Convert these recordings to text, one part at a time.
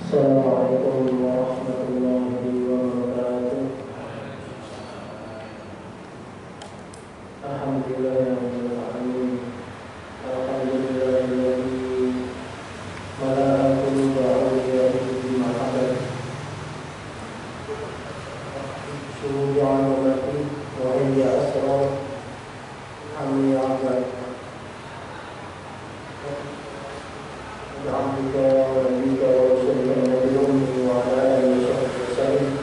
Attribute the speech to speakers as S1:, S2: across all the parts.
S1: Assalamualaikum warahmatullahi wabarakatuh. Alhamdulillahirabbil alamin. Alhamdulillahilladzi mala'a quluba awliyaihi bima habad. Syuhudi 'alamati wa hiya asrar amri 'abad. Alhamdulillah wa nabiyika wa rasulika nabiyyi wa ala alihi wa sahbihi wasallam.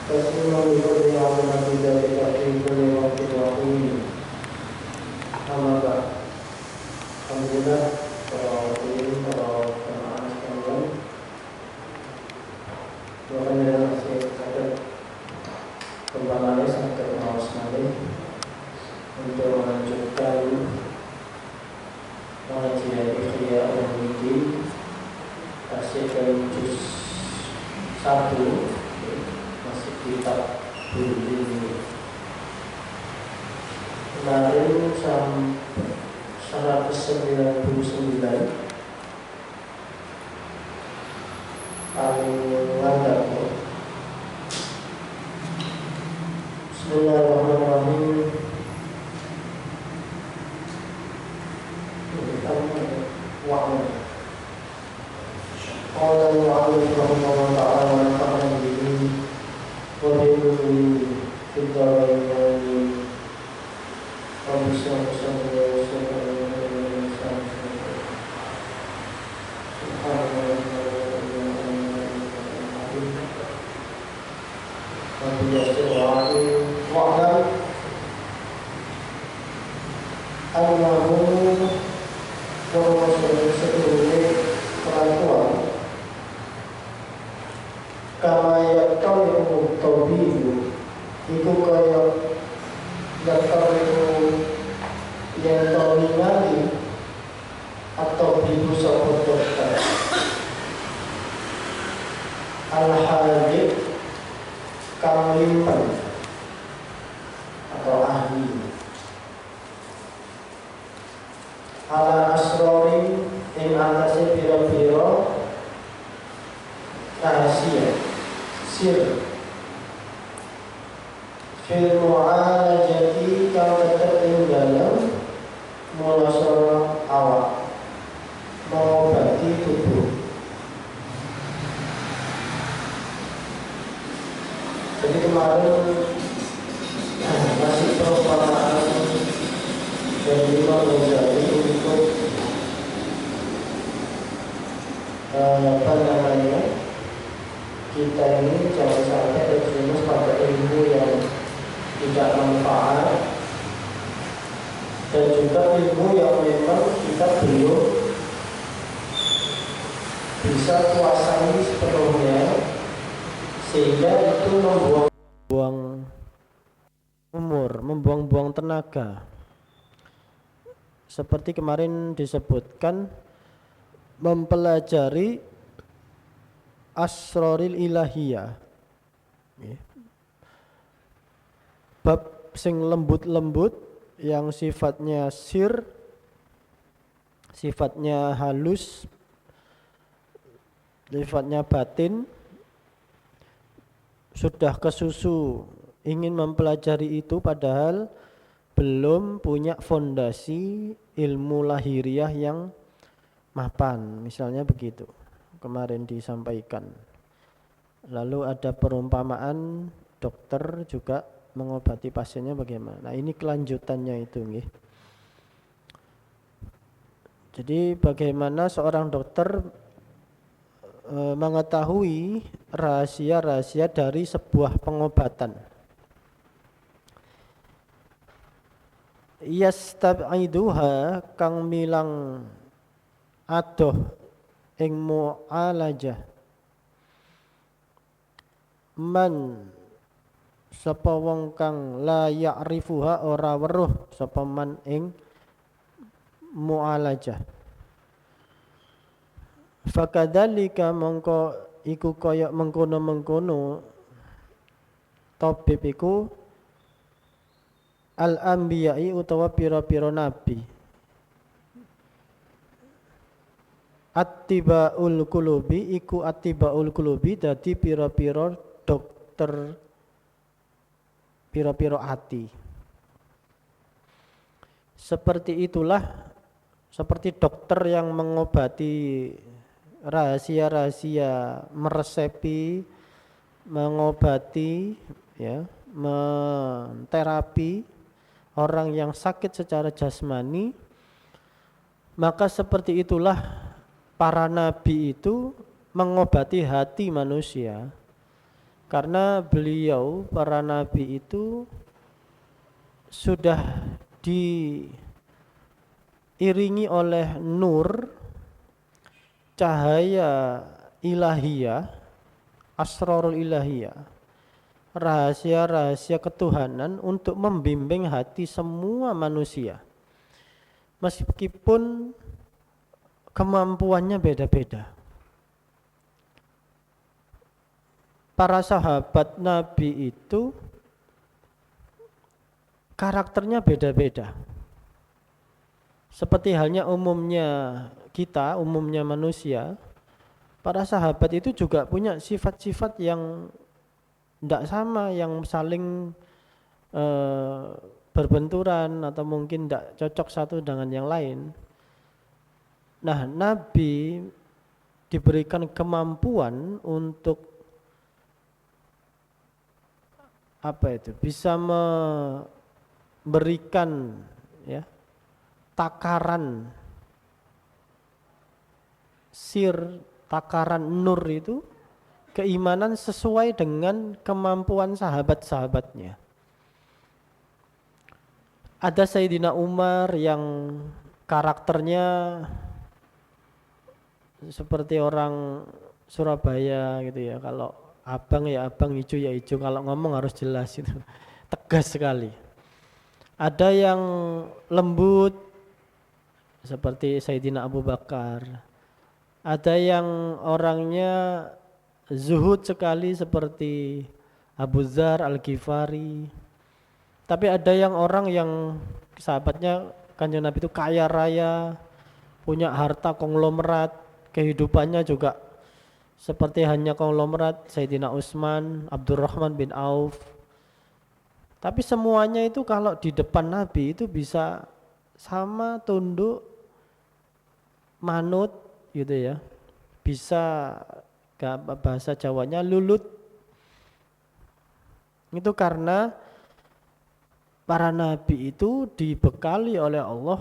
S1: Tasliman bi kulli 'azamati dzalika fi kulli waqtin wa hin. Amma ba'd. Alhamdulillah, para hadirin, para jemaah sekalian, doanya masih ada kembali sampai mawas malih untuk melanjutkan pengajian Ihya Ulumuddin masih dari juz 1, masih kitab ini. Kemarin sampai 199 paling landap. Bismillahirrahmanirrahim. Wa'ala qala al-mu'allif rahimahullah ta'ala wa nafa'ana bihi wa bihi fid dharain amin. Al-Hadid kang limpen atau ahli ala asrorin ing atase pira-pira rahasia sir fil mu'alajati kang tetep ing dalem mulasara awak mengobati tubuh. Jadi kemarin masih perumpamaan dari Imam Ghazali untuk apa namanya, kita ini jangan sampai terjerumus pada ilmu yang tidak manfaat dan juga ilmu yang memang kita belum bisa kuasai sepenuhnya, sehingga itu membuang umur, membuang-buang tenaga. Seperti kemarin disebutkan, mempelajari asroril ilahiyah, bab sing lembut-lembut yang sifatnya sir, sifatnya halus, sifatnya batin. Sudah kesusu ingin mempelajari itu padahal belum punya fondasi ilmu lahiriah yang mapan, misalnya begitu kemarin disampaikan. Lalu ada perumpamaan dokter juga mengobati pasiennya bagaimana. Nah, ini kelanjutannya itu nggih. Jadi bagaimana seorang dokter mengetahui rahasia-rahasia dari sebuah pengobatan. Yastab'iduha kang milang adoh ing mu'alajah man sapa wong kang la ya'rifuha ora weruh sapa man ing mu'alajah. Fakadzalika mongko iku kaya mengkono-mengkono tabib iku al-anbiya'i utawa pira-pira nabi.
S2: Attibaul qulubi iku attibaul qulubi dadi pira-pira dokter pira-pira ati. Seperti itulah seperti dokter yang mengobati rahasia-rahasia, meresepi, mengobati, ya, menterapi orang yang sakit secara jasmani, maka seperti itulah para nabi itu mengobati hati manusia. Karena beliau, para nabi itu sudah diiringi oleh nur, cahaya ilahiyah, asrarul ilahiyah, rahasia-rahasia ketuhanan untuk membimbing hati semua manusia. Meskipun kemampuannya beda-beda. Para sahabat Nabi itu karakternya beda-beda. Seperti halnya umumnya kita, umumnya manusia, para sahabat itu juga punya sifat-sifat yang tidak sama, yang saling berbenturan atau mungkin tidak cocok satu dengan yang lain. Nah, Nabi diberikan kemampuan untuk bisa memberikan, ya, takaran takaran nur itu, keimanan sesuai dengan kemampuan sahabat-sahabatnya. Ada Sayyidina Umar yang karakternya seperti orang Surabaya gitu ya, kalau abang ya abang, hijau ya hijau, kalau ngomong harus jelas itu, tegas sekali. Ada yang lembut seperti Sayyidina Abu Bakar, ada yang orangnya zuhud sekali seperti Abu Dzar Al-Ghifari, tapi ada yang orang yang sahabatnya Kanjeng Nabi itu kaya raya, punya harta konglomerat, kehidupannya juga seperti hanya konglomerat, Sayyidina Utsman, Abdurrahman bin Auf. Tapi semuanya itu kalau di depan Nabi itu bisa sama, tunduk, manut gitu ya. Bisa, bahasa Jawanya lulut. Itu karena para nabi itu dibekali oleh Allah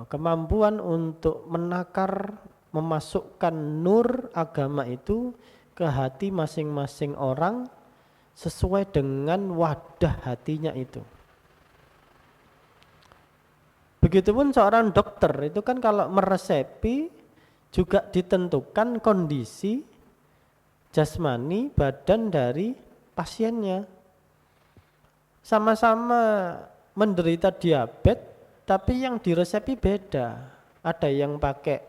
S2: kemampuan untuk menakar, memasukkan nur agama itu ke hati masing-masing orang sesuai dengan wadah hatinya itu. Begitupun seorang dokter itu kan kalau meresepi juga ditentukan kondisi jasmani badan dari pasiennya. Sama-sama menderita diabetes, tapi yang diresepi beda. Ada yang pakai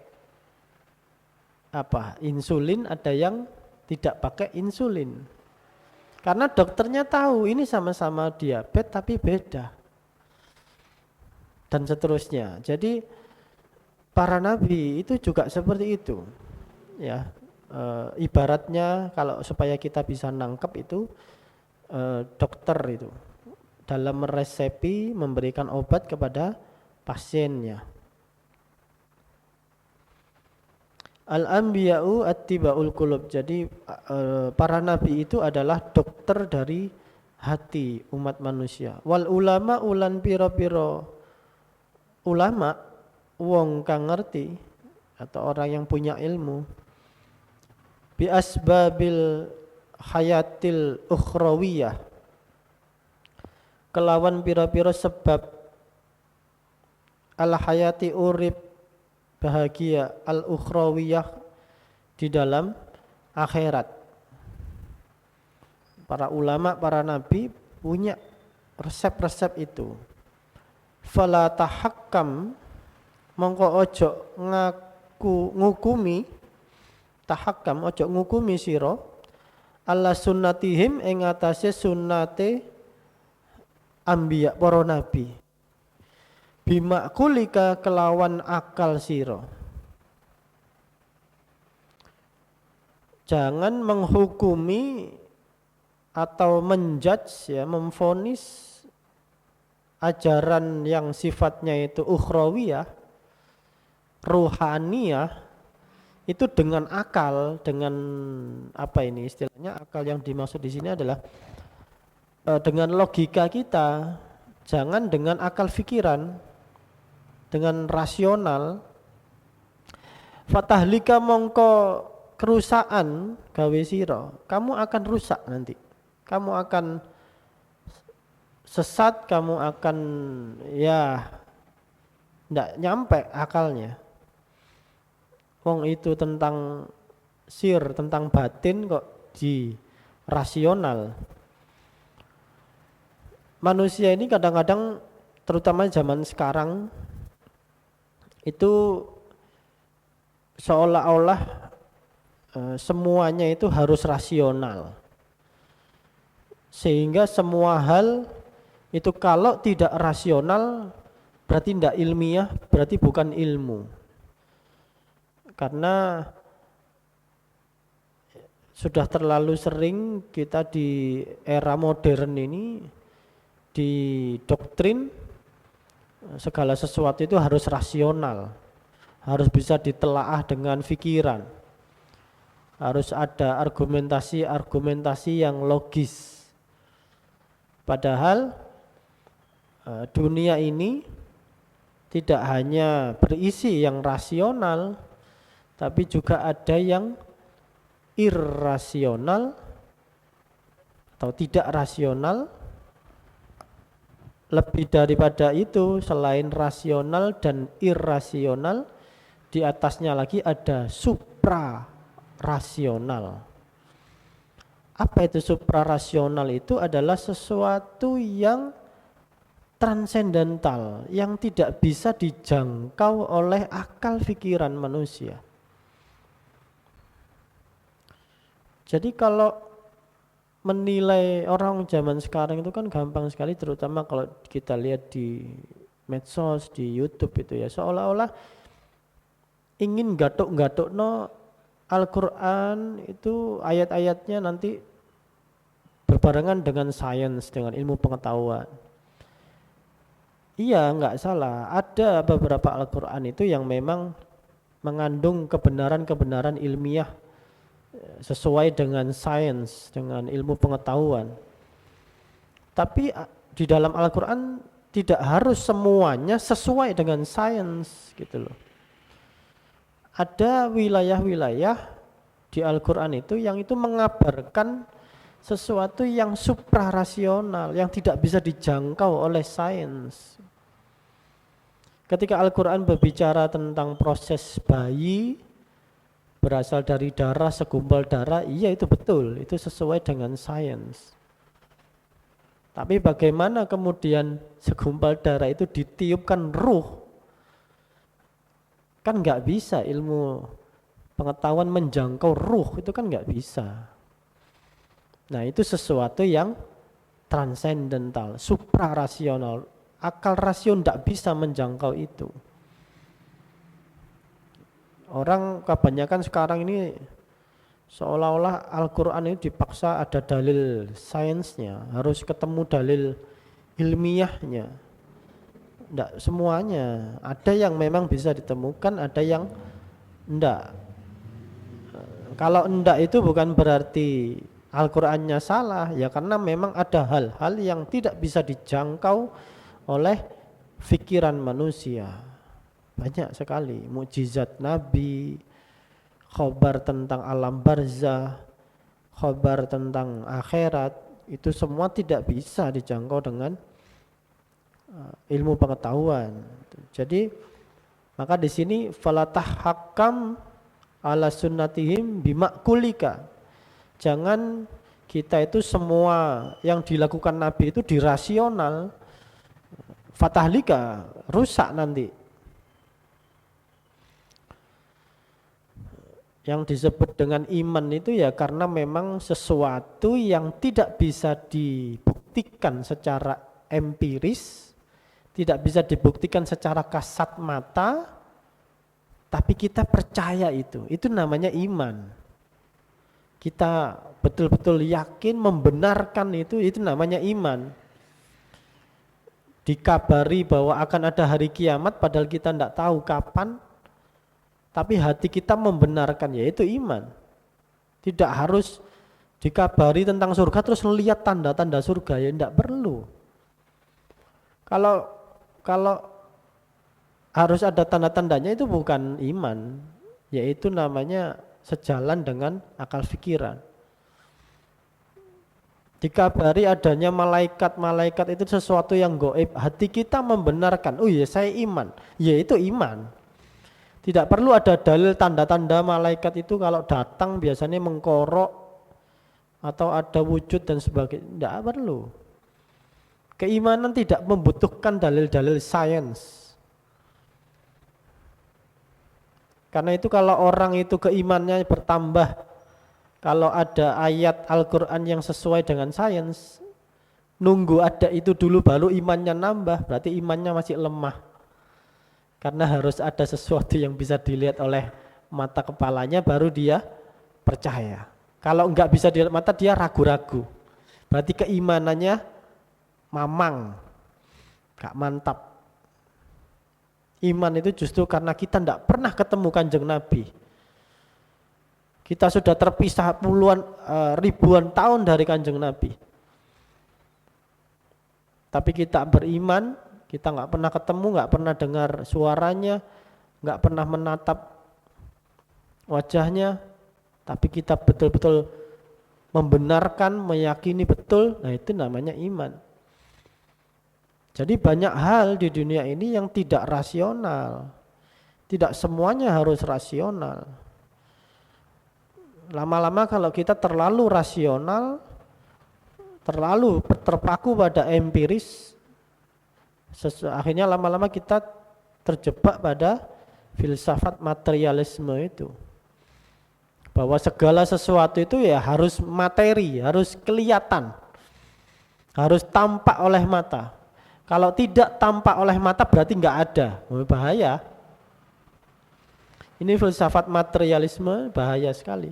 S2: insulin, ada yang tidak pakai insulin. Karena dokternya tahu ini sama-sama diabetes tapi beda. Dan seterusnya. Jadi para nabi itu juga seperti itu. Ya, ibaratnya kalau supaya kita bisa nangkep itu dokter itu dalam meresepi, memberikan obat kepada pasiennya. Al-anbiya'u attiba'ul qulub. Jadi para nabi itu adalah dokter dari hati umat manusia. Wal ulama ulan piro-piro ulama, wong kang ngerti atau orang yang punya ilmu, bi asbabil hayatil ukhrawiyah, kelawan piro-piro sebab al hayati urip bahagia al ukhrawiyah di dalam akhirat. Para ulama, para nabi punya resep-resep itu. Fala tahakkam, mongko ojo ngukumi, tahakkam ojo ngukumi sira ala sunnatihim ing atase sunnate anbiya para nabi. Bima kulika kelawan akal sira. jangan menghukumi atau menjudge ya, memvonis ajaran yang sifatnya itu ukhrawiyah, ruhaniyah, itu dengan akal, dengan apa ini istilahnya, akal yang dimaksud di sini adalah dengan logika kita, jangan dengan akal pikiran, dengan rasional. Fatahlika mongko kerusakan gawe sira, kamu akan rusak nanti, kamu akan sesat, kamu akan ya ndak nyampe akalnya. Wong itu tentang sir, tentang batin kok di rasional. Manusia ini kadang-kadang terutama zaman sekarang itu seolah-olah semuanya itu harus rasional. Sehingga semua hal itu kalau tidak rasional berarti tidak ilmiah, berarti bukan ilmu. Karena sudah terlalu sering kita di era modern ini didoktrin segala sesuatu itu harus rasional, harus bisa ditelaah dengan pikiran, harus ada argumentasi yang logis. Padahal dunia ini tidak hanya berisi yang rasional, tapi juga ada yang irrasional atau tidak rasional. Lebih daripada itu, selain rasional dan irrasional, di atasnya lagi ada suprarasional. Apa itu suprarasional? Itu adalah sesuatu yang transendental, yang tidak bisa dijangkau oleh akal pikiran manusia. Jadi kalau menilai orang zaman sekarang itu kan gampang sekali, terutama kalau kita lihat di medsos, di YouTube itu ya, seolah-olah ingin gatuk-gatukno Al-Quran itu ayat-ayatnya nanti berbarengan dengan sains, dengan ilmu pengetahuan. Iya, enggak salah. Ada beberapa Al-Quran itu yang memang mengandung kebenaran-kebenaran ilmiah sesuai dengan sains, dengan ilmu pengetahuan. Tapi di dalam Al-Quran tidak harus semuanya sesuai dengan sains gitu loh. Ada wilayah-wilayah di Al-Quran itu yang itu mengabarkan sesuatu yang suprarasional, yang tidak bisa dijangkau oleh sains. Ketika Al-Quran berbicara tentang proses bayi berasal dari darah, segumpal darah, iya itu betul, itu sesuai dengan sains. Tapi bagaimana kemudian segumpal darah itu ditiupkan ruh? Kan nggak bisa ilmu pengetahuan menjangkau ruh, itu kan nggak bisa. Nah itu sesuatu yang transendental, suprarasional. Akal rasio tidak bisa menjangkau itu. Orang kebanyakan sekarang ini seolah-olah Al-Quran ini dipaksa ada dalil sainsnya, harus ketemu dalil ilmiahnya. Tidak semuanya, ada yang memang bisa ditemukan, ada yang enggak. Kalau enggak itu bukan berarti Al-Qur'annya salah, ya karena memang ada hal-hal yang tidak bisa dijangkau oleh pikiran manusia. Banyak sekali mukjizat Nabi, khabar tentang alam barzah, khabar tentang akhirat, itu semua tidak bisa dijangkau dengan ilmu pengetahuan. Jadi maka di sini falatah hakam ala sunnatihim bimakulika. Jangan kita itu semua yang dilakukan Nabi itu dirasional. Fatahlika, rusak nanti. Yang disebut dengan iman itu ya karena memang sesuatu yang tidak bisa dibuktikan secara empiris, tidak bisa dibuktikan secara kasat mata, tapi kita percaya itu namanya iman. kita betul-betul yakin membenarkan itu namanya iman. Dikabari bahwa akan ada hari kiamat padahal kita tidak tahu kapan, tapi hati kita membenarkan, yaitu iman. Tidak harus dikabari tentang surga terus lihat tanda-tanda surga, ya tidak perlu. Kalau harus ada tanda-tandanya itu bukan iman, yaitu namanya sejalan dengan akal pikiran. Dikabari adanya malaikat-malaikat itu sesuatu yang gaib, hati kita membenarkan, oh iya saya iman, ya itu iman. Tidak perlu ada dalil tanda-tanda malaikat itu kalau datang biasanya mengkorok atau ada wujud dan sebagainya, tidak perlu. Keimanan tidak membutuhkan dalil-dalil sains. Karena itu kalau orang itu keimanannya bertambah, kalau ada ayat Al-Quran yang sesuai dengan sains, nunggu ada itu dulu baru imannya nambah, berarti imannya masih lemah. Karena harus ada sesuatu yang bisa dilihat oleh mata kepalanya baru dia percaya. Kalau enggak bisa dilihat mata dia ragu-ragu. Berarti keimanannya mamang, gak mantap. Iman itu justru karena kita enggak pernah ketemu Kanjeng Nabi. Kita sudah terpisah ribuan tahun dari Kanjeng Nabi. Tapi kita beriman, kita nggak pernah ketemu, nggak pernah dengar suaranya, nggak pernah menatap wajahnya, tapi kita betul-betul membenarkan, meyakini betul, nah itu namanya iman. Jadi banyak hal di dunia ini yang tidak rasional, tidak semuanya harus rasional. Lama-lama kalau kita terlalu rasional, terlalu terpaku pada empiris, akhirnya lama-lama kita terjebak pada filsafat materialisme itu. Bahwa segala sesuatu itu ya harus materi, harus kelihatan, harus tampak oleh mata. Kalau tidak tampak oleh mata berarti nggak ada, bahaya. Ini filsafat materialisme bahaya sekali.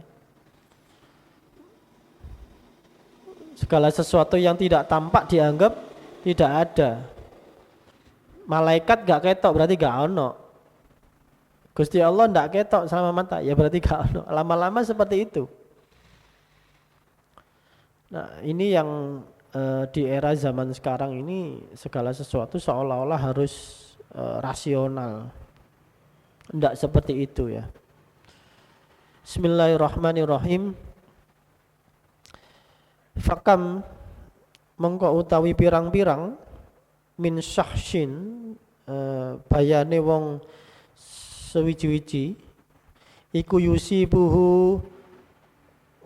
S2: Segala sesuatu yang tidak tampak dianggap tidak ada. Malaikat gak ketok berarti gak ono. Gusti Allah gak ketok sama mata, ya berarti gak ono. Lama-lama seperti itu. Nah ini yang di era zaman sekarang ini segala sesuatu seolah-olah harus rasional. Tidak seperti itu ya. Bismillahirrahmanirrahim. Fakam mengko utawi pirang-pirang min syahsyin bayane wong sewiji-wiji iku yusibuhu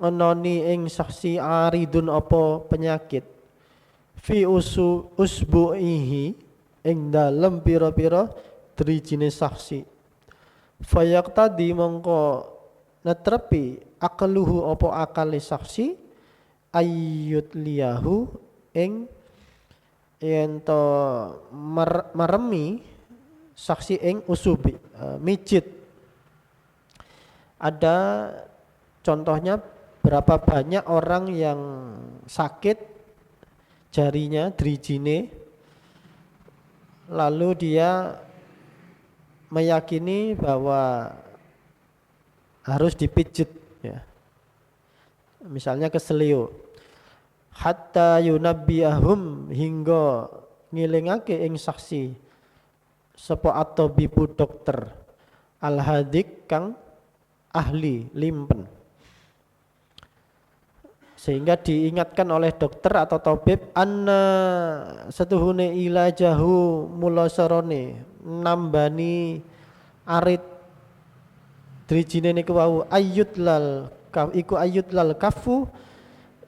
S2: ngenoni ing saksi aridun apa penyakit fi usbu'ihi ing dalem pira-pira drijine saksi fayaktadi mongko netrepi akaluhu apa akale saksi ayyut liyahu ing ento meremi saksi ing usubi mijit. Ada contohnya berapa banyak orang yang sakit jarinya drijine lalu dia meyakini bahwa harus dipijit ya. Misalnya keselio hatta yunabbihum hingga ngilingake ing saksi sapa at-tabibu dokter al-hadik kang ahli limpen, sehingga diingatkan oleh dokter atau tabib anna setuhune ilajahu mulasarone nambani arit drijine niku wau iku ayut lal kafu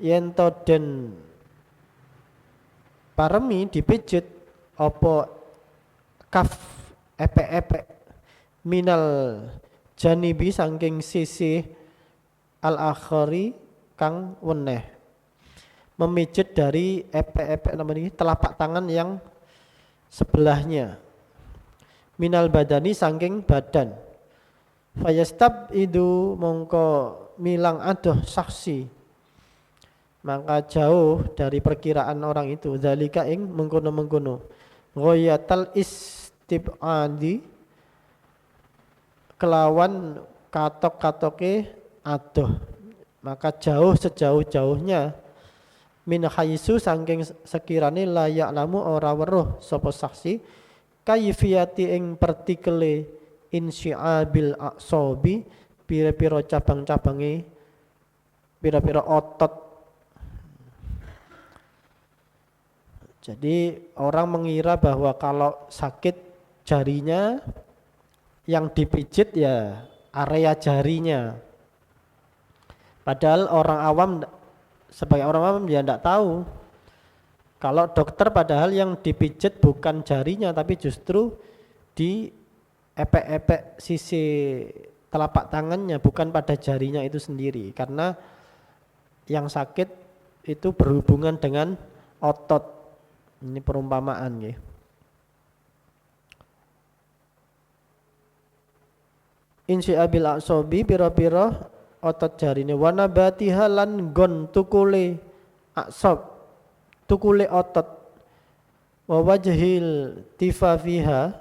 S2: yento den paremi dipijit apa kaf epek-epek minal janibi saking sisi al-akhari kang weneh, memijit dari epek-epek namanya telapak tangan yang sebelahnya minal badani saking badan fayastab idu mongko milang adoh saksi, maka jauh dari perkiraan orang itu zalika ing mengkono-mengkono ghayatal istibadi kelawan katok-katoke adoh, maka jauh sejauh-jauhnya min haisu saking sekirane layak lamu ora weruh sapa saksi kaifiyati ing partikele insyiabil aqsabi pira-pira cabang-cabange pira-pira otot. Jadi orang mengira bahwa kalau sakit jarinya yang dipijit ya area jarinya, padahal orang awam sebagai orang awam dia tidak tahu kalau dokter padahal yang dipijit bukan jarinya tapi justru di epek-epek sisi telapak tangannya, bukan pada jarinya itu sendiri, karena yang sakit itu berhubungan dengan otot. Ini perumpamaan ya. Insyiabil aqsabi pira-pira otot jarine wa nabatiha lan gon tukule aqsab tukule otot wa wajhil tifafiha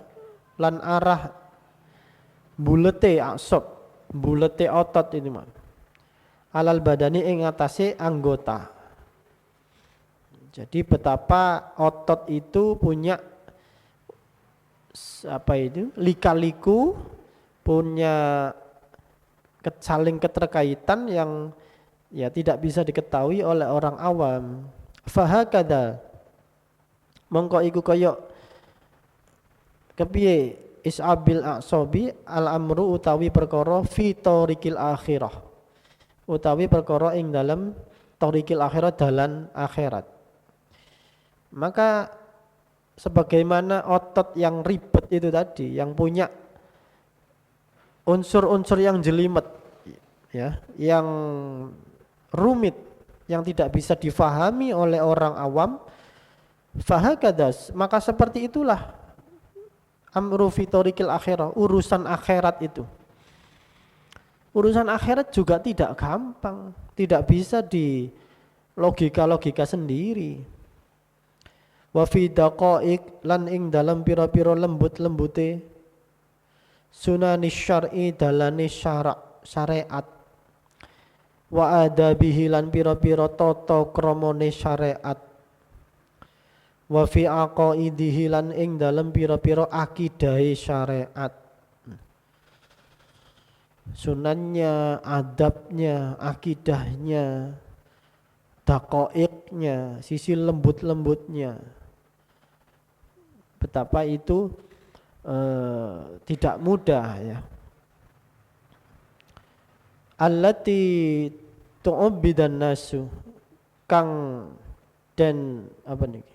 S2: lan arah bulete aqsab bulete otot ini mah alal badani ing atase anggota. Jadi betapa otot itu punya apa itu lika-liku, punya saling keterkaitan yang ya tidak bisa diketahui oleh orang awam. Fahakada mongko iku kaya kepiye isabil aqsabi al amru utawi perkara fi tariqil akhirah, utawi perkara ing dalam tariqil akhirah dalan akhirat. Maka sebagaimana otot yang ribet itu tadi, yang punya unsur-unsur yang jelimet ya, yang rumit, yang tidak bisa difahami oleh orang awam, fahakadas, maka seperti itulah amru fi tariqil akhirah, urusan akhirat itu. Urusan akhirat juga tidak gampang, tidak bisa di logika-logika sendiri. Wa fi daqaiq lan ing dalam pira-pira lembut-lembute sunanis syar'i dalane syariat wa adabihi lan pira-pira tata kramane syariat wa fi aqaidihi lan ing dalam pira-pira akidahe syariat, sunannya, adabnya, akidahnya, daqaiqnya, sisi lembut-lembutnya. Betapa itu tidak mudah ya. Allati tu'abbidan nasu kang dan apa nih?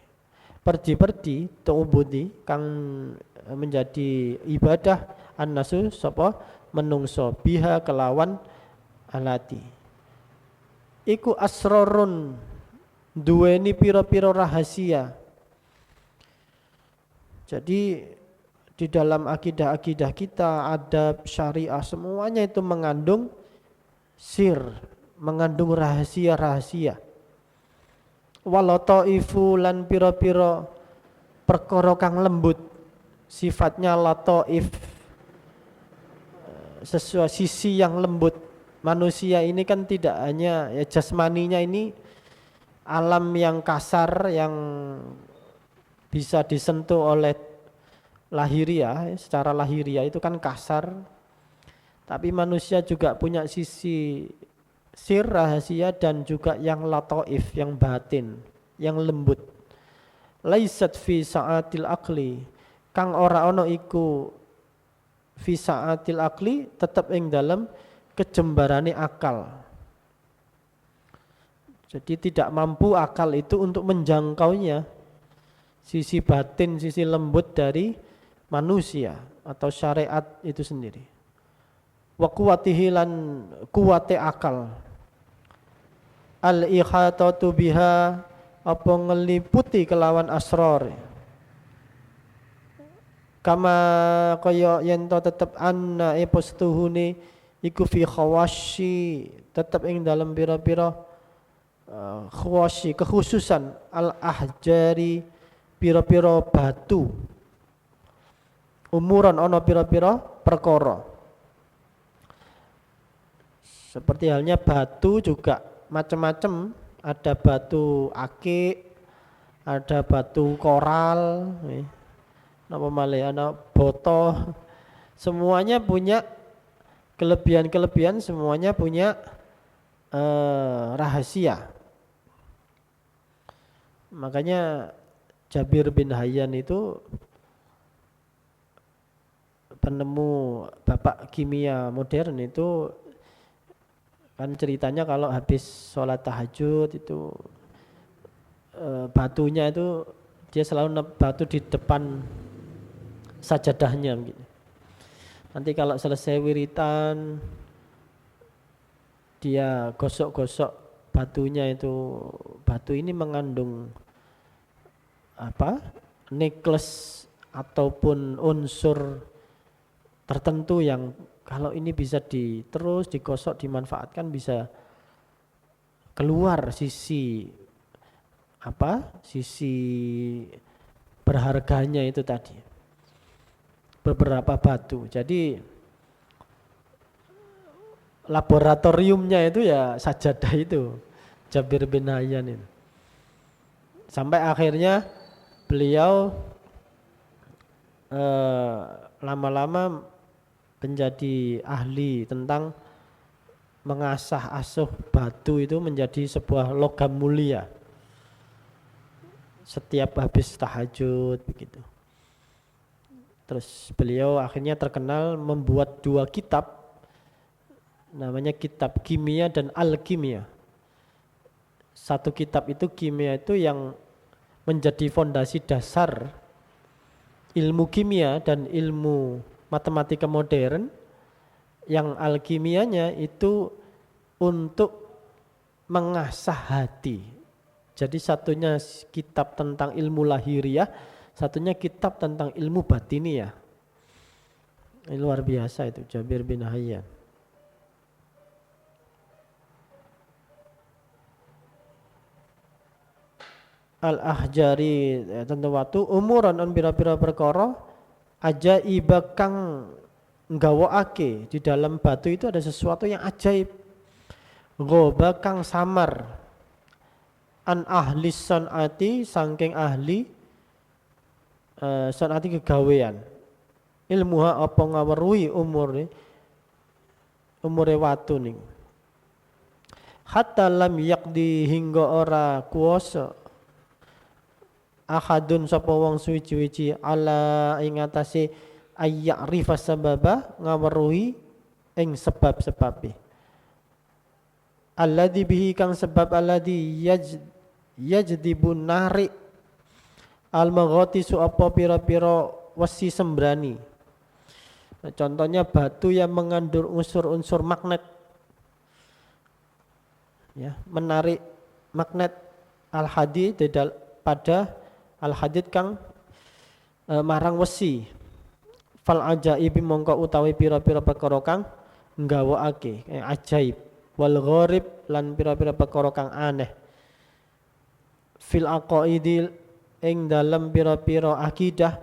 S2: Perdi-perdi tu'ubudi kang menjadi ibadah an-nasu sapa menungso biha kelawan alati. Iku asrarun duweni pira-pira rahasia. Jadi di dalam akidah-akidah kita, adab, syariah, semuanya itu mengandung sir, mengandung rahasia-rahasia. Walataifu lan pira-pira perkara kang lembut, sifatnya lataif, sesuai sisi yang lembut. Manusia ini kan tidak hanya ya jasmaninya ini alam yang kasar yang bisa disentuh oleh lahiriah, secara lahiriah itu kan kasar. Tapi manusia juga punya sisi sir rahasia dan juga yang lataif, yang batin, yang lembut. Laisat fi sa'atil aqli, kang ora ono iku fi sa'atil aqli tetap ing dalam kejembarane akal. Jadi tidak mampu akal itu untuk menjangkaunya sisi batin, sisi lembut dari manusia atau syariat itu sendiri. Wa quwwatihi lan kuwate akal. Al-ihatatu biha apa ngeliputi kelawan asrar. Kama kaya yen to tetep anna postuhune iku fi khawashi tetap ing dalam pira-pira kekhususan al-ahjari pira-pira batu, umuran ana pira-pira perkara. Seperti halnya batu juga macam-macam, ada batu akik, ada batu koral, napa malih ana boto. Semuanya punya kelebihan-kelebihan, semuanya punya rahasia. Makanya Jabir bin Hayyan itu penemu bapak kimia modern itu kan ceritanya kalau habis sholat tahajud itu batunya itu dia selalu batu di depan sajadahnya gitu. Nanti kalau selesai wiritan dia gosok-gosok batunya itu, batu ini mengandung apa? Nikles ataupun unsur tertentu yang kalau ini bisa terus digosok, dimanfaatkan, bisa keluar sisi berharganya itu tadi. Beberapa batu. Jadi laboratoriumnya itu ya sajadah itu, Jabir bin Hayyan itu. Sampai akhirnya beliau lama-lama menjadi ahli tentang mengasah asuh batu itu menjadi sebuah logam mulia setiap habis tahajud begitu. Terus beliau akhirnya terkenal membuat 2 kitab, namanya kitab kimia dan alkimia. Satu kitab itu kimia itu yang menjadi fondasi dasar ilmu kimia dan ilmu matematika modern, yang alkimianya itu untuk mengasah hati. Jadi satunya kitab tentang ilmu lahiriah, satunya kitab tentang ilmu batiniah. Ini luar biasa itu Jabir bin Hayyan. Al-ahjari tentu waktu umuran on pira-pira perkara ajaib kang nggawakake. Di dalam batu itu ada sesuatu yang ajaib. Ghoba kang samar an ahli sanati saking ahli sanati kegawean. Ilmuha apa ngaweruhi umure watu ning. Hatta lam yakdi hingga ora kuwasa ahadun sapa wong suwi-wiji ala ing atase ayyarifa sababa ngaweruhi ing sebab-sebabe. Alladzi bihi kang sebab alladzi yajdibun nari al-maghati su apa pira-pira wesi sembrani. Nah, contohnya batu yang mengandung unsur-unsur magnet, ya, menarik magnet al-hadid pada al-hadid kang marang wesi. Fal ajaibi mongko utawi pira-pira perkara kang nggawakake ajaib. Wal gharib lan pira-pira perkara kang aneh. Fil aqaidi ing dalam pira-pira akidah,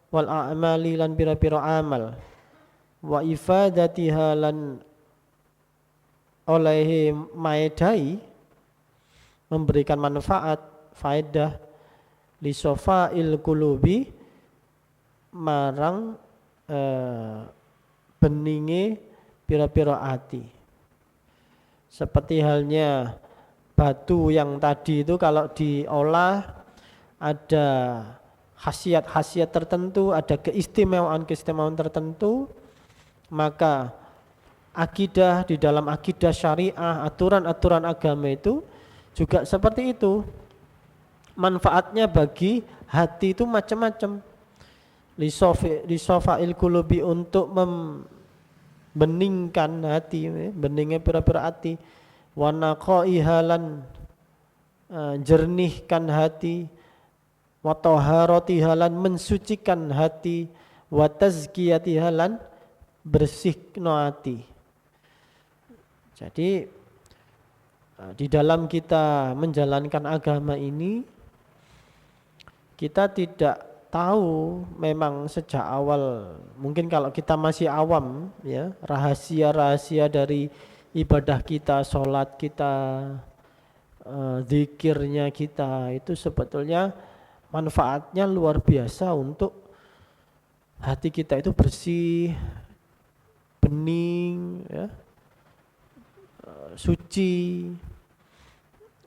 S2: wal a'mali lan pira-pira amal. Wa ifadatiha lan oleh maedai memberikan manfaat, faedah li sofa'il qulubi marang beninge pira-pira ati. Seperti halnya batu yang tadi itu kalau diolah ada khasiat-khasiat tertentu, ada keistimewaan-keistimewaan tertentu, maka akidah di dalam akidah syariah, aturan-aturan agama itu juga seperti itu. Manfaatnya bagi hati itu macam-macam. Lisofa'il qulubi untuk beningkan hati, beningnya pira-pira hati. Wa naqaiha lan jernihkan hati. Wa taharatiha lan mensucikan hati. Wa tazkiyatiha lan bersihno hati. Jadi Di dalam kita menjalankan agama ini, kita tidak tahu memang sejak awal, mungkin kalau kita masih awam ya, rahasia-rahasia dari ibadah kita, sholat kita, zikirnya kita itu sebetulnya manfaatnya luar biasa untuk hati kita itu bersih, bening, ya, suci.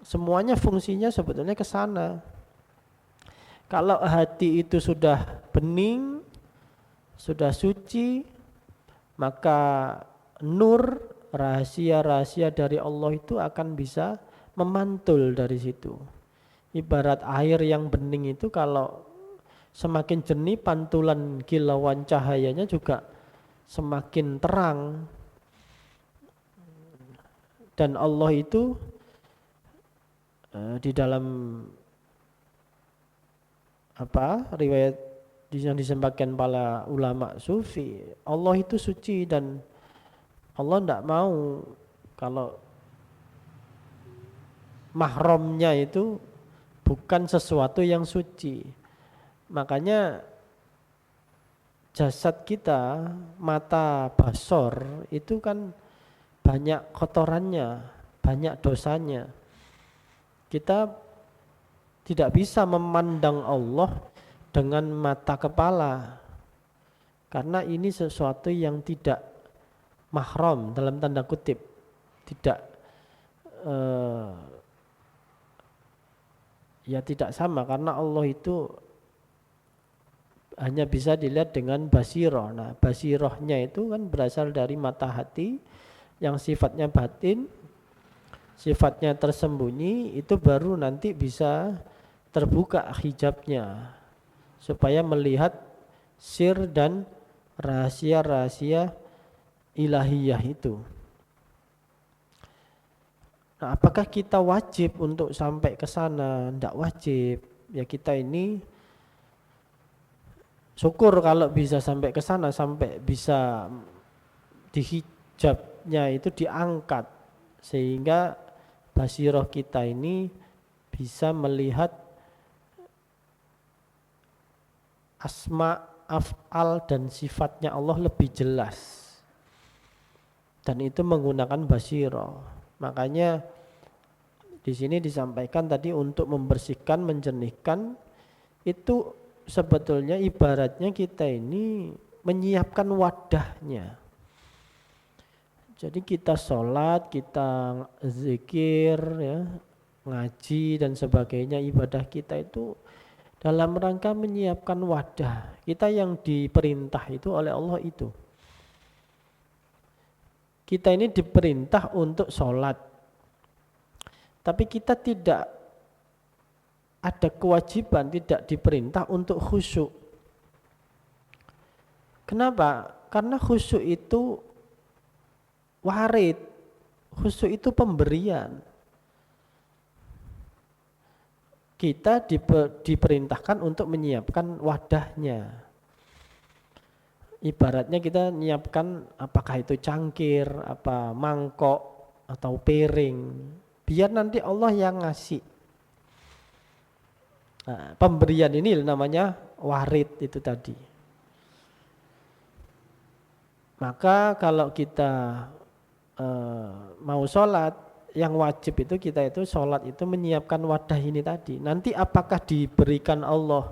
S2: Semuanya fungsinya sebetulnya ke sana. Kalau hati itu sudah bening, sudah suci, maka nur, rahasia-rahasia dari Allah itu akan bisa memantul dari situ. Ibarat air yang bening itu kalau semakin jernih, pantulan kilauan cahayanya juga semakin terang. Dan Allah itu di dalam riwayat yang disampaikan para ulama sufi, Allah itu suci dan Allah tidak mau kalau mahramnya itu bukan sesuatu yang suci. Makanya jasad kita, mata, basor itu kan banyak kotorannya, banyak dosanya. Kita tidak bisa memandang Allah dengan mata kepala, karena ini sesuatu yang tidak mahram dalam tanda kutip, tidak tidak sama, karena Allah itu hanya bisa dilihat dengan basiroh. Nah, basirohnya itu kan berasal dari mata hati yang sifatnya batin, sifatnya tersembunyi, itu baru nanti bisa terbuka hijabnya supaya melihat sir dan rahasia-rahasia ilahiyah itu. Nah, apakah kita wajib untuk sampai ke sana? Tidak wajib. Ya, kita ini syukur kalau bisa sampai ke sana, sampai bisa dihijabnya itu diangkat sehingga basiroh kita ini bisa melihat asma, af'al dan sifatnya Allah lebih jelas. Dan itu menggunakan basiroh. Makanya di sini disampaikan tadi untuk membersihkan, menjernihkan, itu sebetulnya ibaratnya kita ini menyiapkan wadahnya. Jadi kita sholat, kita zikir, ya, ngaji dan sebagainya, ibadah kita itu dalam rangka menyiapkan wadah. Kita yang diperintah itu oleh Allah itu. Kita ini diperintah untuk sholat. Tapi kita tidak ada kewajiban, tidak diperintah untuk khusyuk. Kenapa? Karena khusyuk itu warid, khusyuk itu pemberian. Kita diperintahkan untuk menyiapkan wadahnya. Ibaratnya kita menyiapkan apakah itu cangkir, apa mangkok atau piring, biar nanti Allah yang ngasih. Nah, pemberian ini namanya warid itu tadi. Maka kalau kita mau sholat, yang wajib itu kita itu sholat itu menyiapkan wadah ini tadi. Nanti apakah diberikan Allah,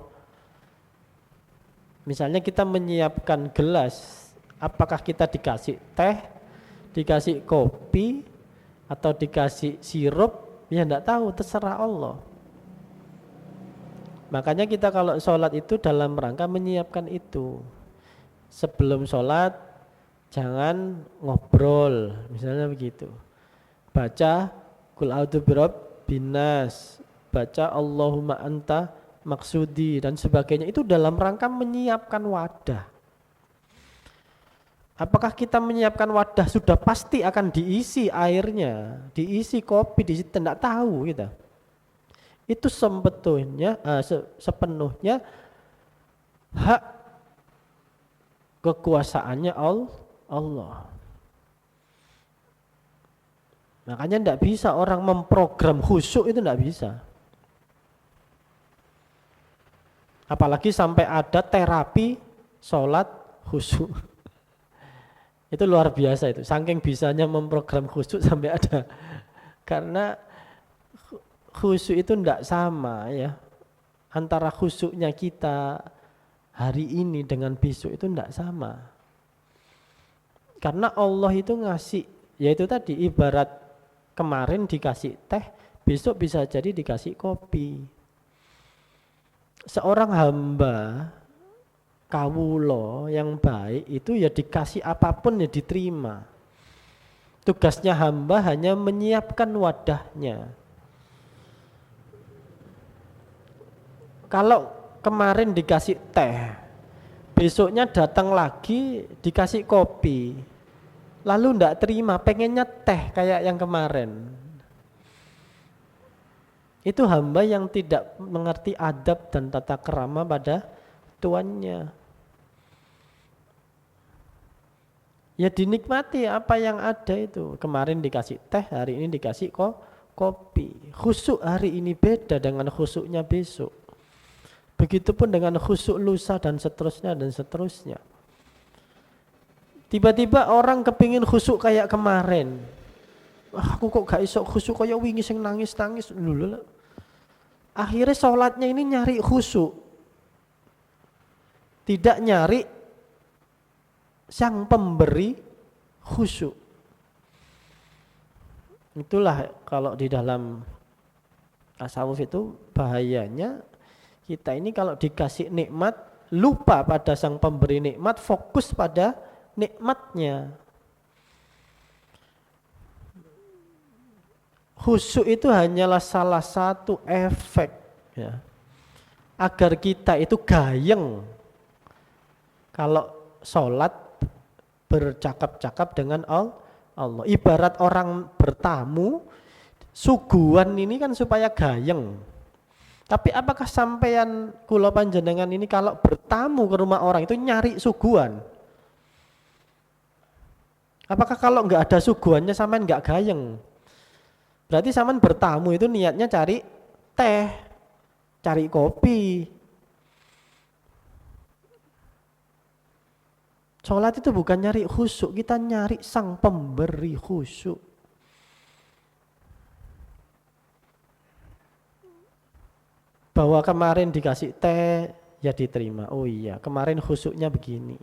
S2: misalnya kita menyiapkan gelas, apakah kita dikasih teh, dikasih kopi, atau dikasih sirup, ya enggak tahu, terserah Allah. Makanya kita kalau sholat itu dalam rangka menyiapkan itu. Sebelum sholat jangan ngobrol, misalnya begitu. Baca Qul a'udzu birabbin nas, baca Allahumma anta maksudi dan sebagainya, itu dalam rangka menyiapkan wadah. Apakah kita menyiapkan wadah sudah pasti akan diisi airnya, diisi kopi, diisi, tidak tahu kita. Itu sebetulnya sepenuhnya hak kekuasaannya Allah. Makanya tidak bisa orang memprogram khusyuk, itu tidak bisa. Apalagi sampai ada terapi sholat khusyuk. Itu luar biasa itu. Saking bisanya memprogram khusyuk sampai ada. Karena khusyuk itu tidak sama ya. Antara khusyuknya kita hari ini dengan besok itu tidak sama. Karena Allah itu ngasih, yaitu tadi ibarat kemarin dikasih teh, besok bisa jadi dikasih kopi. Seorang hamba kawulo yang baik itu ya dikasih apapun ya diterima. Tugasnya hamba hanya menyiapkan wadahnya. Kalau kemarin dikasih teh, besoknya datang lagi dikasih kopi, lalu ndak terima, pengennya teh kayak yang kemarin. Itu hamba yang tidak mengerti adab dan tata krama pada tuannya. Ya dinikmati apa yang ada itu. Kemarin dikasih teh, hari ini dikasih kopi. Khusyuk hari ini beda dengan khusyuknya besok. Begitupun dengan khusyuk lusa dan seterusnya dan seterusnya. Tiba-tiba orang kepingin khusyuk kayak kemarin. Aku kok gak iso khusyuk kayak wingi sing nangis-nangis dulu. Akhirnya sholatnya ini nyari khusyuk. Tidak nyari sang pemberi khusyuk. Itulah kalau di dalam tasawuf itu bahayanya. Kita ini kalau dikasih nikmat, lupa pada sang pemberi nikmat, fokus pada nikmatnya. Khusyuk itu hanyalah salah satu efek ya, agar kita itu gayeng. Kalau sholat bercakap-cakap dengan Allah. Ibarat orang bertamu, suguhan ini kan supaya gayeng. Tapi apakah sampeyan kula panjenengan ini kalau bertamu ke rumah orang itu nyari suguhan? Apakah kalau nggak ada suguhannya sampean nggak gayeng? Berarti sampean bertamu itu niatnya cari teh, cari kopi. Sholat itu bukan nyari khusyuk, kita nyari sang pemberi khusyuk. Bahwa kemarin dikasih teh, ya diterima. Oh iya, kemarin khusyuknya begini.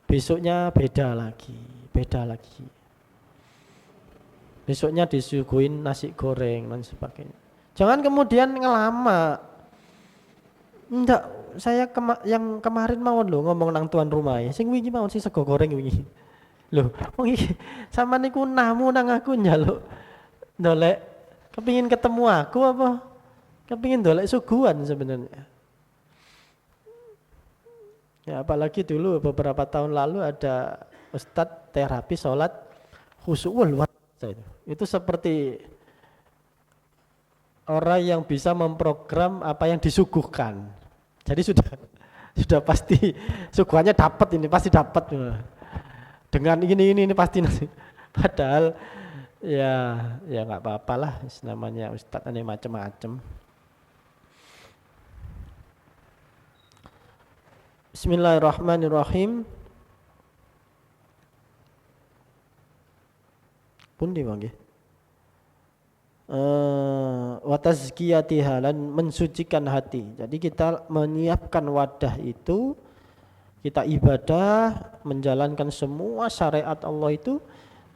S2: Besoknya beda lagi. Besoknya disuguhin nasi goreng dan sebagainya. Jangan kemudian ngelama. Enggak, saya yang kemarin mawon lho ngomong nang tuan rumah ya. Sing wingi mawon sing sego goreng wingi. Loh, wong iki sama niku namu nang aku njaluk ndolek kepingin ketemu aku apa? Kepingin ndolek suguhan sebenarnya. Ya apalagi dulu beberapa tahun lalu ada ustadz terapi sholat khusyuk, luar biasa itu. Itu seperti orang yang bisa memprogram apa yang disuguhkan. Jadi sudah pasti suguhannya dapat, ini pasti dapat. Dengan ini pasti nanti. Padahal ya nggak apa-apa lah, namanya ustadz ini macam-macam. Bismillahirrahmanirrahim. Pundi mangke. Wa tazkiyatiha, dan mensucikan hati. Jadi kita menyiapkan wadah itu, kita ibadah, menjalankan semua syariat Allah itu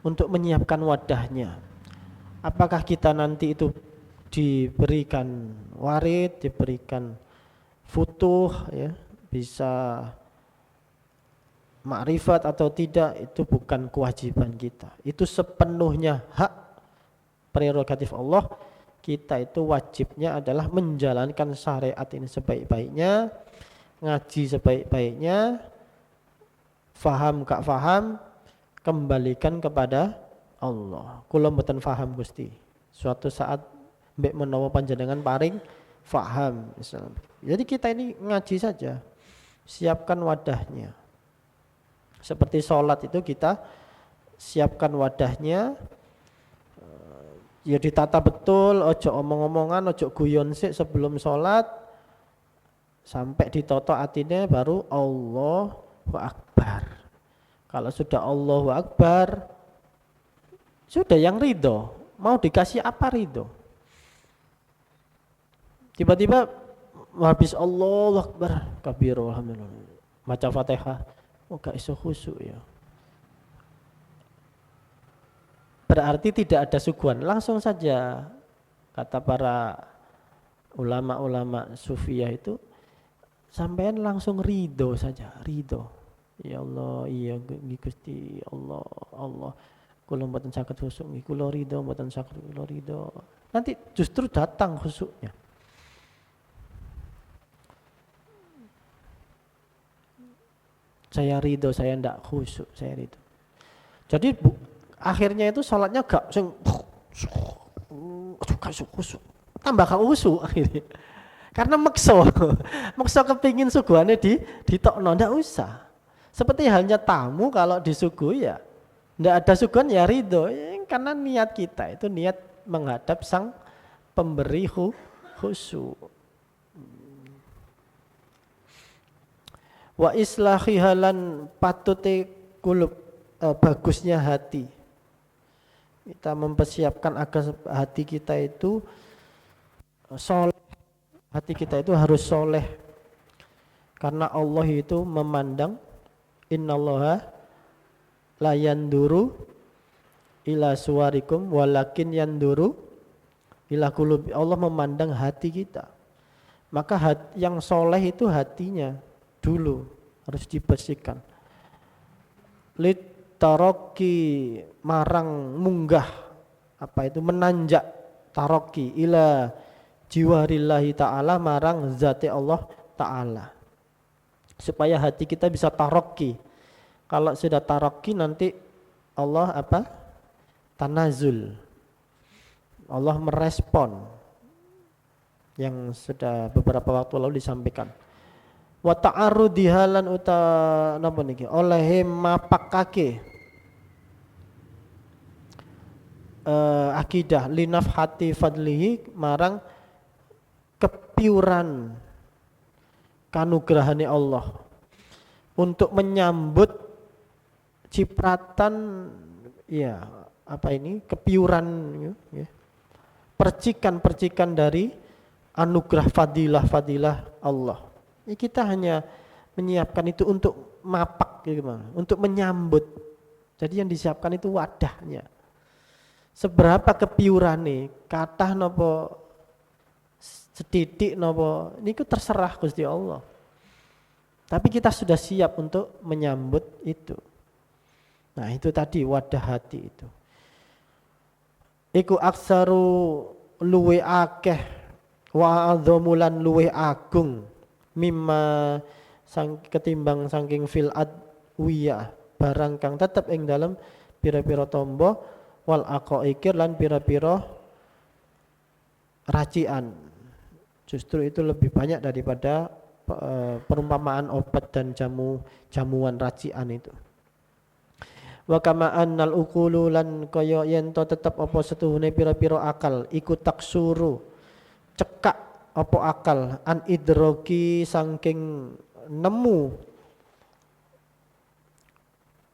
S2: untuk menyiapkan wadahnya. Apakah kita nanti itu diberikan warid, diberikan futuh ya, bisa makrifat atau tidak, itu bukan kewajiban kita. Itu sepenuhnya hak prerogatif Allah. Kita itu wajibnya adalah menjalankan syariat ini sebaik-baiknya, ngaji sebaik-baiknya, faham gak faham, kembalikan kepada Allah. Kula mboten faham Gusti. Suatu saat mbek menawa panjenengan paring faham. Jadi kita ini ngaji saja. Siapkan wadahnya. Seperti sholat itu kita siapkan wadahnya, Ya ditata betul, ojo omong-omongan, ojo guyon sik sebelum sholat, sampai ditoto atine baru Allahu Akbar. Kalau sudah Allahu Akbar, sudah yang ridho, mau dikasih apa ridho. Tiba-tiba habis Allahu Akbar, kabiru alhamdulillah, baca Fatihah, gak iso khusyuk ya. Berarti tidak ada suguhan, langsung saja kata para ulama-ulama sufiyah itu, sampean langsung ridho saja, ridho. Ya Allah, iya Gusti Allah, Allah. Kula mboten saged khusyuk nggih, kula ridho mboten saged, kula ridho. Nanti justru datang khusyuknya. Saya ridho, saya ndak khusyuk, saya ridho. Jadi akhirnya itu sholatnya gak sing khusyuk, tambah gak khusyuk akhirnya. Karena makso kepingin suguhannya ditokno, ndak usah. Seperti halnya tamu kalau disuguhi ya ndak ada suguhan ya ridho, karena niat kita itu niat menghadap sang pemberi khusyuk. Wa islahihalan patute kulub, bagusnya hati. Kita mempersiapkan agar hati kita itu soleh, hati kita itu harus soleh, karena Allah itu memandang, innallaha la yanduru ila suwarikum walakin yanduru ila qulubi. Allah memandang hati kita, maka yang soleh itu hatinya dulu harus dibersihkan. Taroki marang munggah, apa itu menanjak, taroki ila jiwarillahi ta'ala, marang zati Allah ta'ala, supaya hati kita bisa taroki. Kalau sudah taroki nanti Allah apa? Tanazul, Allah merespon yang sudah beberapa waktu lalu disampaikan. Wa ta'arrudihalan uta napa niki oleh mapakake akidah linafhati fadlihi, marang kepiuran kanugrahane Allah, untuk menyambut cipratan ya apa ini kepiuran ya, percikan-percikan dari anugerah fadilah Allah. Ya, kita hanya menyiapkan itu untuk mapak gimana, untuk menyambut. Jadi yang disiapkan itu wadahnya. Seberapa kepiurane, kathah napa setitik napa niku terserah Gusti Allah. Tapi kita sudah siap untuk menyambut itu. Nah, itu tadi wadah hati itu. Iku aksaru luwe akeh wa adzamulan luwe agung mimma ketimbang saking fil adwiyah, barang kang tetep ing dalam pira-pira tombo, wal aqaikir lan pira-pira racian. Justru itu lebih banyak daripada perumpamaan obat dan jamuan racian itu. Wa kama annal uqulu lan kaya yen to tetep apa setuhune pira-pira akal iku taksuru cekak apa akal an idroki saking nemu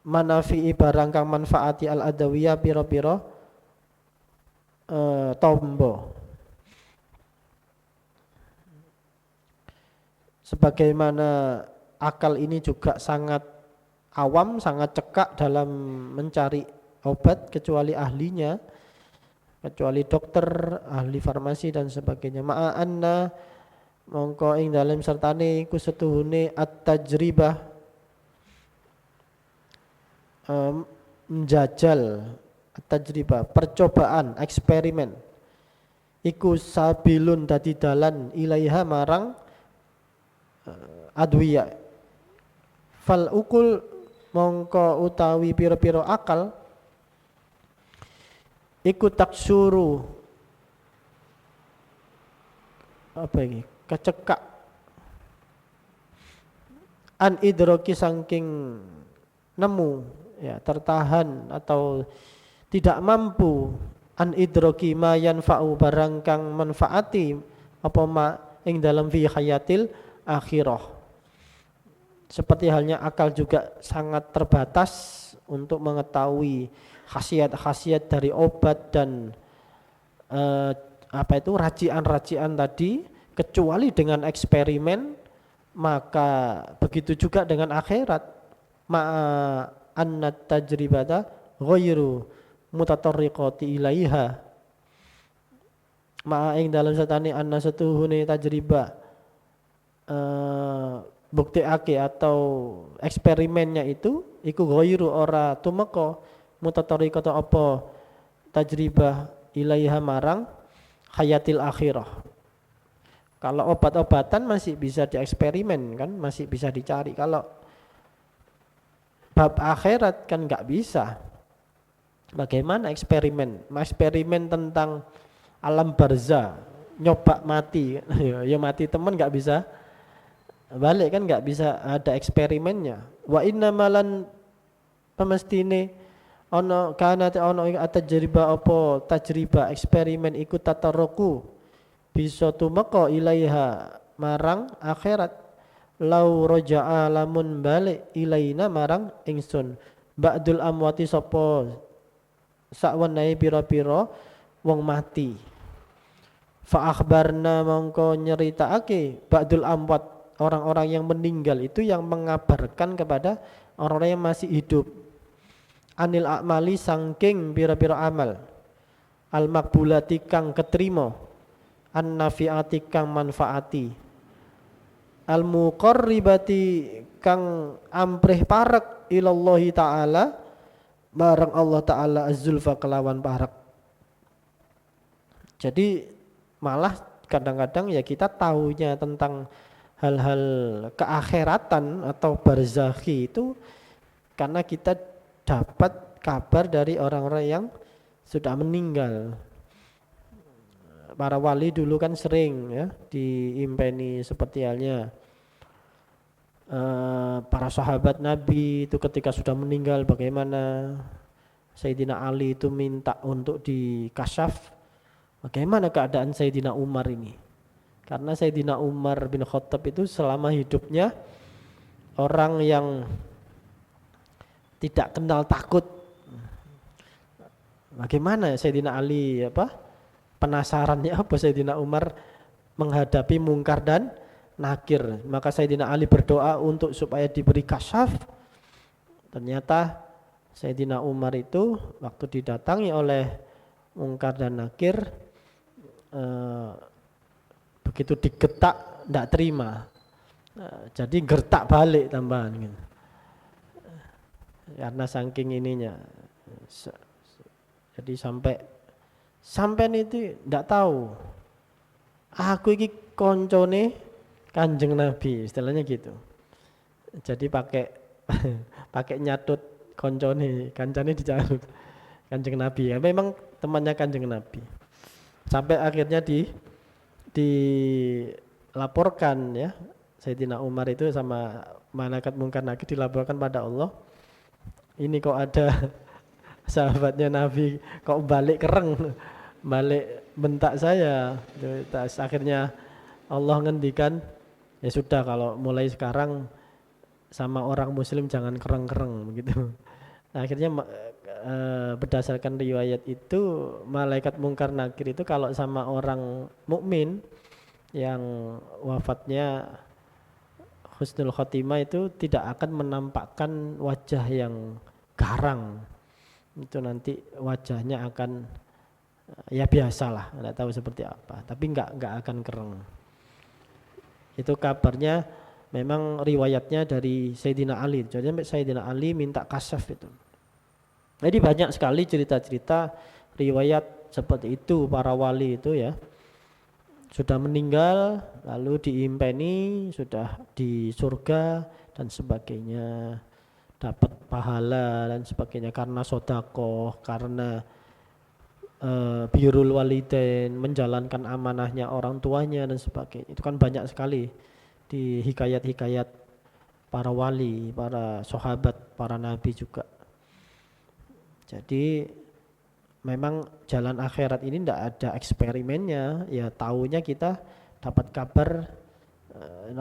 S2: manafi'i barang kang manfaati al adawiyah pira-pira tombo. Sebagaimana akal ini juga sangat awam, sangat cekak dalam mencari obat, kecuali ahlinya, kecuali dokter, ahli farmasi dan sebagainya. Ma'anna mongko ing dalem sertane iku setuhune at-tajribah, menjajal, at-tajribah percobaan, eksperimen, iku sabilun dadi dalan ilaiha marang adwiya. Fal ukul mongko utawi pira-pira akal iku taksuru apa ini kecekak an idroki saking nemu ya, tertahan atau tidak mampu an idroki ma yanfa'u barang kang manfaati apa ma ing dalam fi hayatil akhirah. Seperti halnya akal juga sangat terbatas untuk mengetahui khasiat-khasiat dari obat dan racian-racian tadi, kecuali dengan eksperimen. Maka begitu juga dengan akhirat, ma'a anna tajribata ghairu mutatarriqati ilaiha, ma'a ing dalam satane anna setuhune tajriba buktiake atau eksperimennya itu iku ghairu ora tumeka mutatarriqata apa tajribah ilaiha marang hayatil akhirah. Kalau obat-obatan masih bisa dieksperimen kan, masih bisa dicari. Kalau bab akhirat kan nggak bisa. Bagaimana eksperimen? Eksperimen tentang alam barzah, nyoba mati, ya mati teman nggak bisa balik kan, nggak bisa ada eksperimennya. Wa inna malan pemestine ono kana ono tajriba apa tajriba eksperimen ikut tatarruku bisa tumeka ilaiha marang akhirat, lau roja'a lamun balik ilaina marang ingsun ba'dul amwati sapa sakwanae pira-pira wong mati, fa akhbarna mongko nyeritakake ba'dul amwat orang-orang yang meninggal itu yang mengabarkan kepada orang-orang yang masih hidup, anil a'mali sangking pira-pira amal, al makbulati kang ketrima, an nafiati kang manfaati, al muqarribati kang amprih parek ilallahi ta'ala bareng Allah ta'ala az-zulfa kelawan parek. Jadi malah kadang-kadang ya kita tahunya tentang hal-hal keakhiratan atau barzakhi itu karena kita dapat kabar dari orang-orang yang sudah meninggal. Para wali dulu kan sering ya diimpeni seperti halnya para sahabat Nabi itu ketika sudah meninggal bagaimana. Sayyidina Ali itu minta untuk dikasyaf bagaimana keadaan Sayyidina Umar ini, karena Sayyidina Umar bin Khattab itu selama hidupnya orang yang tidak kenal takut. Bagaimana Sayyidina Ali penasarannya apa Sayyidina Umar menghadapi mungkar dan nakir. Maka Sayyidina Ali berdoa untuk supaya diberi kasyaf. Ternyata Sayyidina Umar itu waktu didatangi oleh mungkar dan nakir begitu digetak tidak terima, jadi gertak balik tambahan gitu. Karena saking ininya, jadi sampai itu tidak tahu aku iki koncone Kanjeng Nabi, istilahnya gitu. Jadi pakai nyatut kancane dicatut Kanjeng Nabi. Ya memang temannya Kanjeng Nabi. Sampai akhirnya dilaporkan ya, Sayyidina Umar itu sama malaikat mungkar nakir dilaporkan pada Allah. Ini kok ada sahabatnya Nabi kok balik kereng, balik bentak saya. Terus akhirnya Allah ngendikan, ya sudah kalau mulai sekarang sama orang muslim jangan kereng-kereng begitu. Nah, akhirnya berdasarkan riwayat itu malaikat mungkar nakir itu kalau sama orang mukmin yang wafatnya husnul khotimah itu tidak akan menampakkan wajah yang garang. Itu nanti wajahnya akan ya biasalah, enggak tahu seperti apa, tapi enggak akan kereng. Itu kabarnya memang riwayatnya dari Sayyidina Ali. Jadi Sayyidina Ali minta kasyaf itu. Jadi banyak sekali cerita-cerita riwayat seperti itu para wali itu ya. Sudah meninggal lalu diimpeni, sudah di surga dan sebagainya, dapat pahala dan sebagainya karena sedekah, karena birrul walidain, menjalankan amanahnya orang tuanya dan sebagainya. Itu kan banyak sekali di hikayat-hikayat para wali, para sahabat, para nabi juga. Jadi memang jalan akhirat ini tidak ada eksperimennya, ya taunya kita dapat kabar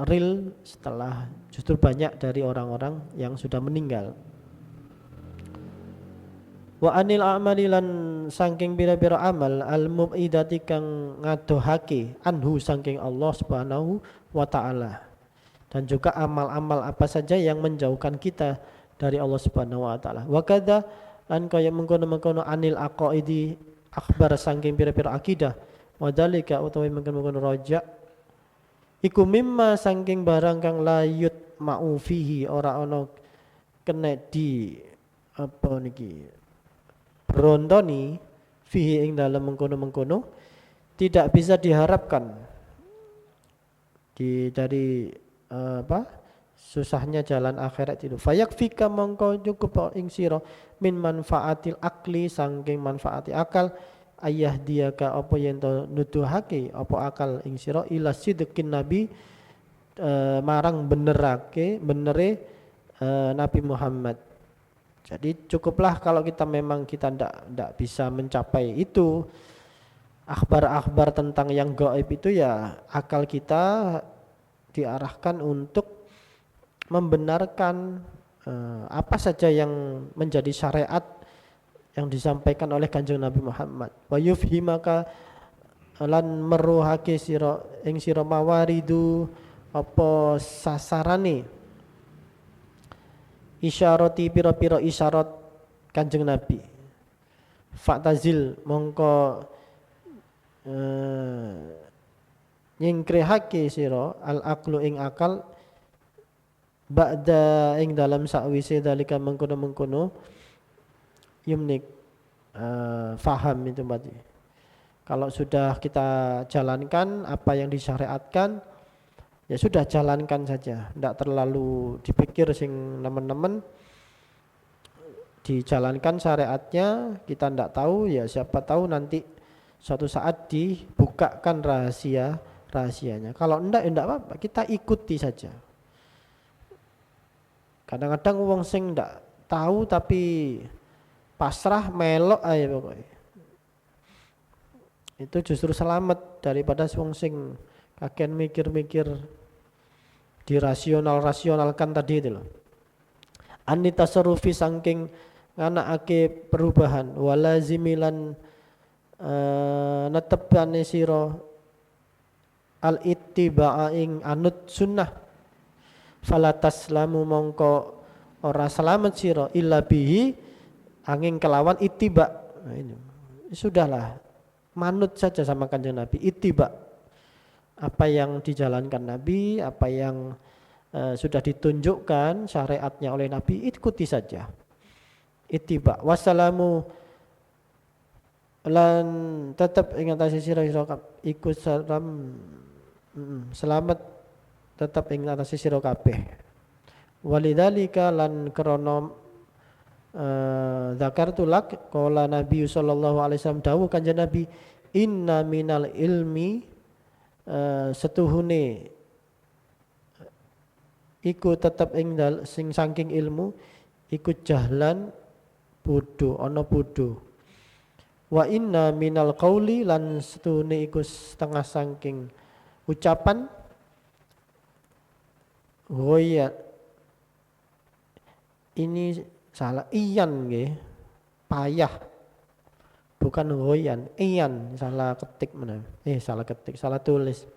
S2: real setelah justru banyak dari orang-orang yang sudah meninggal. Wa anil a'mali lan saking pira-pira amal al mubidati kang ngadohake anhu saking Allah Subhanahu wa taala. Dan juga amal-amal apa saja yang menjauhkan kita dari Allah Subhanahu wa taala. Wa kadza lan kaya mengkono-mengkono anil aqaidi akhbar saking pira-pira akidah. Wa dzalika utawi mengkono-mengkono raja iku mimma saking barang kang layut ma'u fihi ora ana kena di apa niki berontoni fihi ing dalam mengkono-mengkono tidak bisa diharapkan dari susahnya jalan akhirat itu. Fayakfika mongko cukup ing sira min manfaatil akli saking manfaati akal ayah dia ka apa yen to nuduhake apa akal ing sira ila sidqin nabi marang benere Nabi Muhammad. Jadi cukuplah kalau kita memang kita ndak bisa mencapai itu akhbar-akhbar tentang yang gaib itu, ya akal kita diarahkan untuk membenarkan apa saja yang menjadi syariat yang disampaikan oleh Kanjeng Nabi Muhammad. Wa yufhimaka lan meruhake sira ing sira mawaridu apa sasarane isyarati pira-pira isyarat Kanjeng Nabi. Fa'tazil mongko nyingkrehake sira al aqlu ing akal ba'da ing dalam sakwise dalika mengkono-mengkono yumnik faham itu berarti. Kalau sudah kita jalankan apa yang disyariatkan, ya sudah jalankan saja, tidak terlalu dipikir sing nemen-nemen, dijalankan syariatnya. Kita tidak tahu, ya siapa tahu nanti suatu saat dibukakan rahasianya. Kalau enggak, ya enggak apa-apa, kita ikuti saja. Kadang-kadang wong sing enggak tahu tapi pasrah melok aja pokoknya, itu justru selamat daripada wong sing kakek mikir-mikir dirasionalkan tadi itu loh. Anita sarufi saking nganakake perubahan walazimilan netepane sira al ittiba'a ing anut sunnah falataslamu mongko ora selamat sira illa bihi angin kelawan ittiba. Nah, ini sudahlah, manut saja sama Kanjeng Nabi, ittiba apa yang dijalankan Nabi, apa yang sudah ditunjukkan syariatnya oleh Nabi, ikuti saja. Ittiba. Wassalamu lan tetap ingat atase sira ikut selamat tetap ingat atase sira kabeh. Walidzalika lan krana zakartu lak qala Nabi sallallahu alaihi wasallam dawuh Kanjeng Nabi inna minal ilmi setuhune iku tetep ing sing saking ilmu iku jahlan bodho ana bodho wa inna minal qauli lan setuhune iku setengah saking ucapan goya ini salah iyan nggih payah bukan goyan, iyan salah ketik mana? Salah ketik, salah tulis.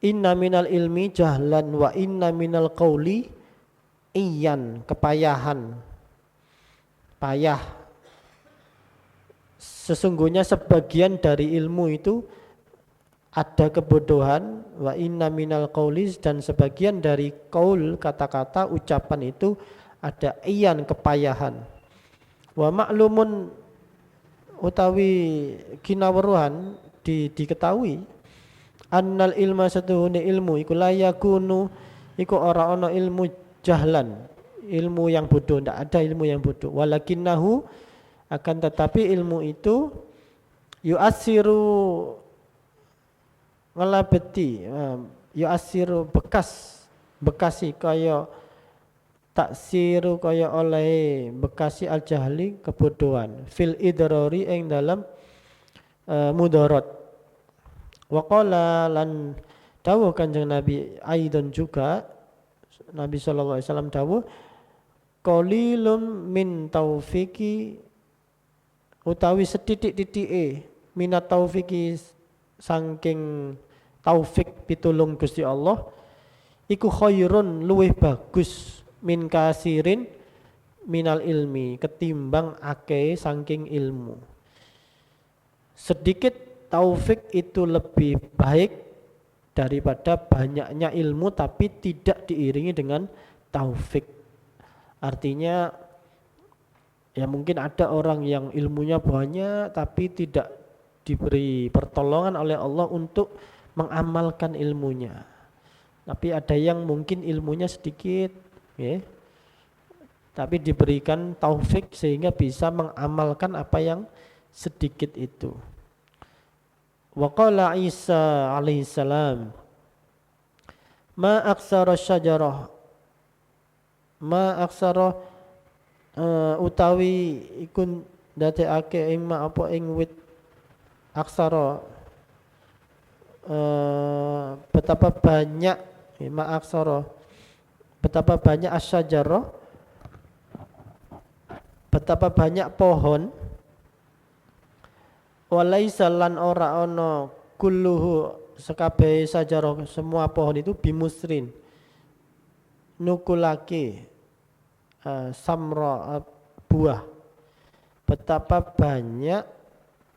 S2: Inna minal ilmi jahlan wa inna minal qauli iyan, kepayahan, payah. Sesungguhnya sebagian dari ilmu itu ada kebodohan, wa inna minal qauli dan sebagian dari qaul kata-kata ucapan itu ada iyan, kepayahan. Wa ma'lumun utawi kinaweruhan diketahui annal ilma satuhune ilmu iku layakunu iku ora ana ilmu jahlan, ilmu yang bodoh, ndak ada ilmu yang bodoh. Walakinnahu akan tetapi ilmu itu yu'assiru ngelabeti yu'assiru bekasi kaya taksiru kaya oleh bekasi al jahli kebodohan fil idrari ing dalam mudarat. Wa qala lan dawuh Kanjeng Nabi aidan juga Nabi sallallahu alaihi wasallam dawuh qalilum min taufiki utawi setitik-titike minat taufiki saking taufik pitulung Gusti Allah iku khairun luwih bagus min kasirin minal ilmi ketimbang akeh saking ilmu. Sedikit taufik itu lebih baik daripada banyaknya ilmu tapi tidak diiringi dengan taufik. Artinya ya mungkin ada orang yang ilmunya banyak tapi tidak diberi pertolongan oleh Allah untuk mengamalkan ilmunya. Tapi ada yang mungkin ilmunya sedikit, ya, tapi diberikan taufik sehingga bisa mengamalkan apa yang sedikit itu. Wa qala Isa alaihi salam, ma aksara syajarah, ma aksara utawi ikun dadekake ing ma apa ing wit aksara betapa banyak ma aksara betapa banyak asyajarah, betapa banyak pohon, walaisa lan ora ana kulluhu sekabehe sajarah semua pohon itu bimusrin nukulake samra buah. Betapa banyak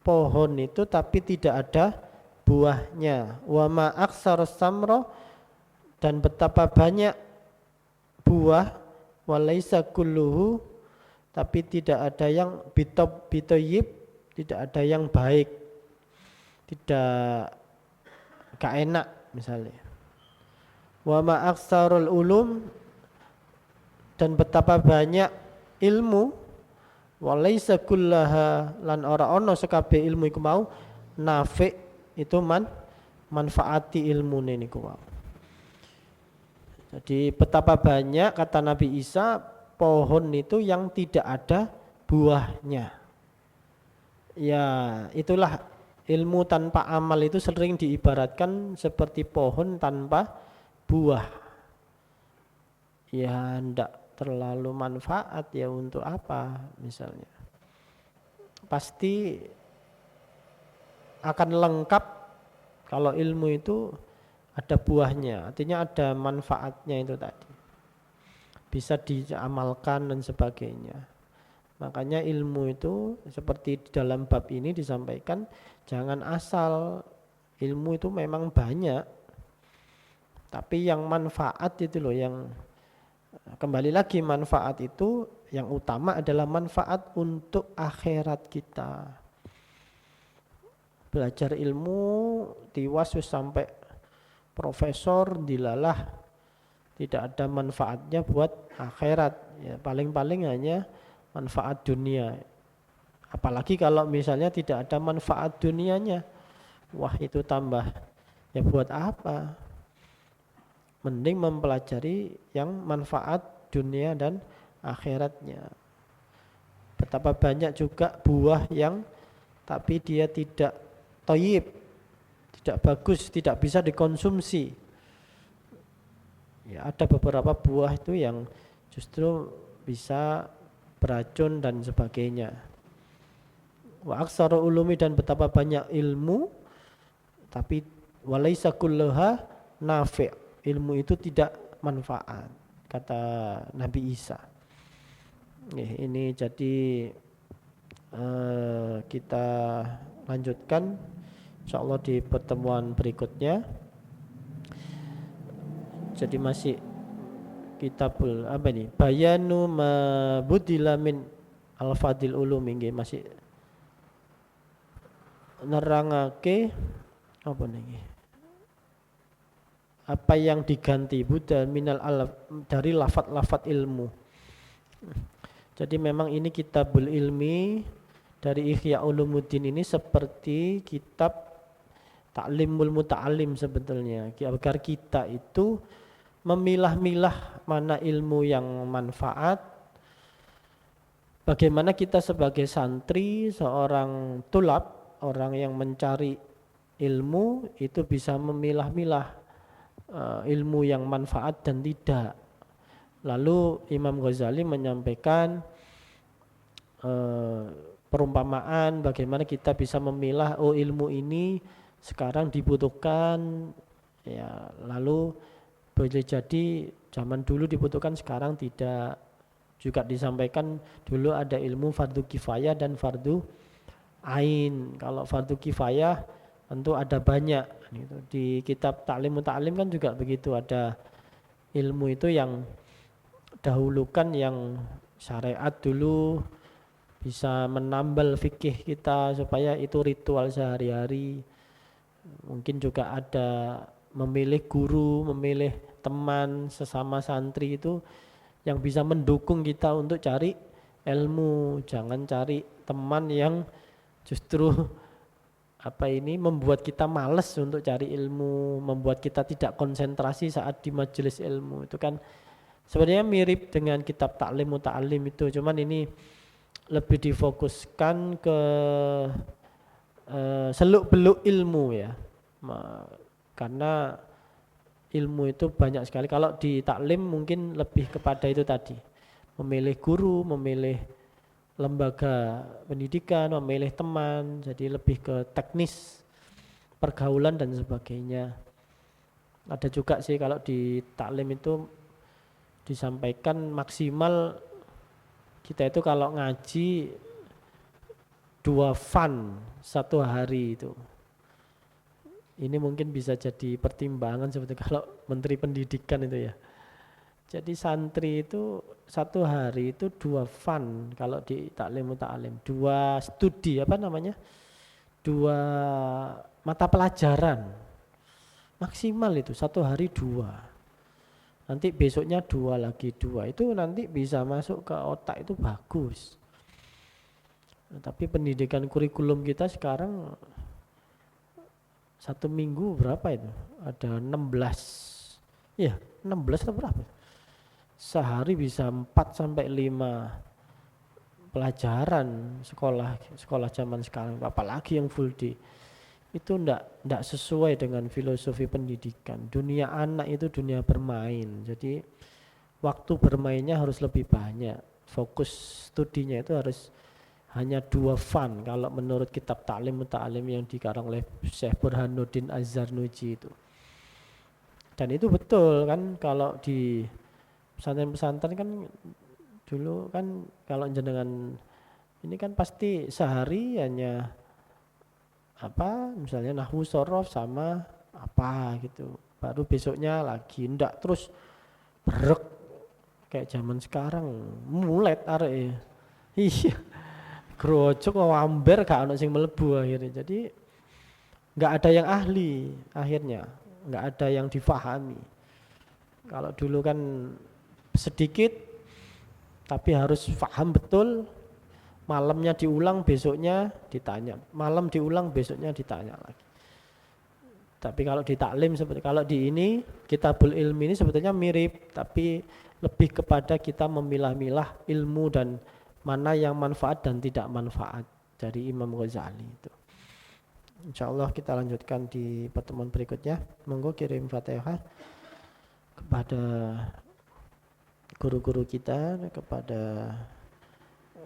S2: pohon itu tapi tidak ada buahnya. Wa ma aksar samra dan betapa banyak buah walaisa kulluhu tapi tidak ada yang bitoyib, tidak ada yang baik, tidak gak enak misalnya. Wa ma aksarul ulum dan betapa banyak ilmu walaisa kullaha lan ora ono sekabeh ilmu iku mau nafi itu manfaati ilmune niku mau. Jadi betapa banyak kata Nabi Isa pohon itu yang tidak ada buahnya. Ya itulah ilmu tanpa amal itu sering diibaratkan seperti pohon tanpa buah. Ya ndak terlalu manfaat ya untuk apa misalnya. Pasti akan lengkap kalau ilmu itu ada buahnya, artinya ada manfaatnya itu tadi. Bisa diamalkan dan sebagainya. Makanya ilmu itu seperti di dalam bab ini disampaikan jangan asal ilmu itu memang banyak. Tapi yang manfaat itu loh yang kembali lagi manfaat itu yang utama adalah manfaat untuk akhirat kita. Belajar ilmu tiwas sampai profesor dilalah tidak ada manfaatnya buat akhirat ya, paling-paling hanya manfaat dunia. Apalagi kalau misalnya tidak ada manfaat dunianya, wah itu tambah ya buat apa? Mending mempelajari yang manfaat dunia dan akhiratnya. Betapa banyak juga buah yang tapi dia tidak thayyib, tidak bagus, tidak bisa dikonsumsi. Ya, ada beberapa buah itu yang justru bisa beracun dan sebagainya. Wa aksara ulumi dan betapa banyak ilmu tapi walaisa kulluha nafi'. Ilmu itu tidak manfaat kata Nabi Isa. Ini jadi kita lanjutkan insyaallah di pertemuan berikutnya. Jadi masih kitabul apa ini? Bayanu mabudila min al-fadil ulum nggih masih nerangake apa niki? Apa yang diganti Buddha minal alaf dari lafat-lafat ilmu. Jadi memang ini kitabul ilmi dari Ihya Ulumuddin ini seperti kitab Ta'limul Muta'alim sebetulnya agar kita itu memilah-milah mana ilmu yang manfaat. Bagaimana kita sebagai santri, seorang tulab, orang yang mencari ilmu itu bisa memilah-milah ilmu yang manfaat dan tidak. Lalu Imam Ghazali menyampaikan perumpamaan bagaimana kita bisa memilah, oh ilmu ini sekarang dibutuhkan, ya lalu boleh jadi zaman dulu dibutuhkan sekarang tidak. Juga disampaikan dulu ada ilmu fardu kifayah dan fardu ain. Kalau fardu kifayah tentu ada banyak. Di kitab Ta'lim Muta'alim kan juga begitu, ada ilmu itu yang dahulukan yang syariat dulu bisa menambal fikih kita supaya itu ritual sehari-hari. Mungkin juga ada memilih guru, memilih teman sesama santri itu yang bisa mendukung kita untuk cari ilmu. Jangan cari teman yang justru membuat kita malas untuk cari ilmu, membuat kita tidak konsentrasi saat di majelis ilmu. Itu kan sebenarnya mirip dengan kitab Ta'lim Muta'alim itu, cuman ini lebih difokuskan ke seluk-beluk ilmu ya. Karena ilmu itu banyak sekali. Kalau di taklim mungkin lebih kepada itu tadi, memilih guru, memilih lembaga pendidikan, memilih teman, jadi lebih ke teknis pergaulan dan sebagainya. Ada juga sih kalau di taklim itu disampaikan maksimal kita itu kalau ngaji 2 fun 1 hari itu. Ini mungkin bisa jadi pertimbangan seperti kalau Menteri Pendidikan itu ya. Jadi santri itu 1 hari itu 2 fun kalau di Ta'lim Muta'alim, 2 studi 2 mata pelajaran maksimal itu 1 hari 2. Nanti besoknya 2 lagi 2, itu nanti bisa masuk ke otak, itu bagus. Tapi pendidikan kurikulum kita sekarang 1 minggu berapa itu? Ada 16. Ya, 16 atau berapa? Sehari bisa 4 sampai 5 pelajaran sekolah zaman sekarang, apalagi yang full day. Itu enggak sesuai dengan filosofi pendidikan. Dunia anak itu dunia bermain. Jadi waktu bermainnya harus lebih banyak. Fokus studinya itu harus hanya 2 fun kalau menurut kitab Ta'lim Muta'alim yang dikarang oleh Syekh Burhanuddin Az-Zarnuji itu. Dan itu betul kan, kalau di pesantren-pesantren kan dulu kan kalau jenengan ini kan pasti sehari hanya misalnya nahwu sorof sama apa gitu, baru besoknya lagi, ndak terus brek kayak zaman sekarang mulet arek. Iya. Grojok wamber gak ono sing mlebu akhirnya. Jadi enggak ada yang ahli akhirnya, enggak ada yang difahami. Kalau dulu kan sedikit tapi harus paham betul, malamnya diulang besoknya ditanya, malam diulang besoknya ditanya lagi. Tapi kalau di taklim seperti kalau di ini Kitabul Ilmi ini sebetulnya mirip, tapi lebih kepada kita memilah-milah ilmu dan mana yang manfaat dan tidak manfaat dari Imam Ghazali itu. Insyaallah kita lanjutkan di pertemuan berikutnya. Monggo kirim Fatihah kepada guru-guru kita, kepada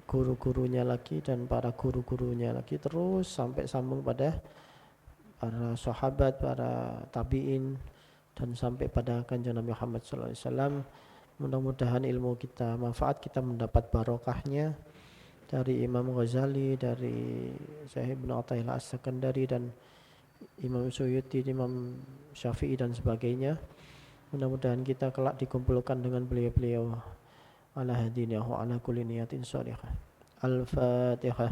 S2: guru-gurunya lagi dan para guru-gurunya lagi, terus sampai sambung pada para sahabat, para tabi'in dan sampai pada Kanjeng Nabi Muhammad sallallahu alaihi wasallam. Mudah-mudahan ilmu kita manfaat, kita mendapat barokahnya dari Imam Ghazali, dari Syekh Ibnu Athaillah As-Sakandari dan Imam Suyuti, Imam Syafi'i dan sebagainya. Mudah-mudahan kita kelak dikumpulkan dengan beliau-beliau ala hadinihi wa ala kulli niyatin shalihah. Al-Fatihah.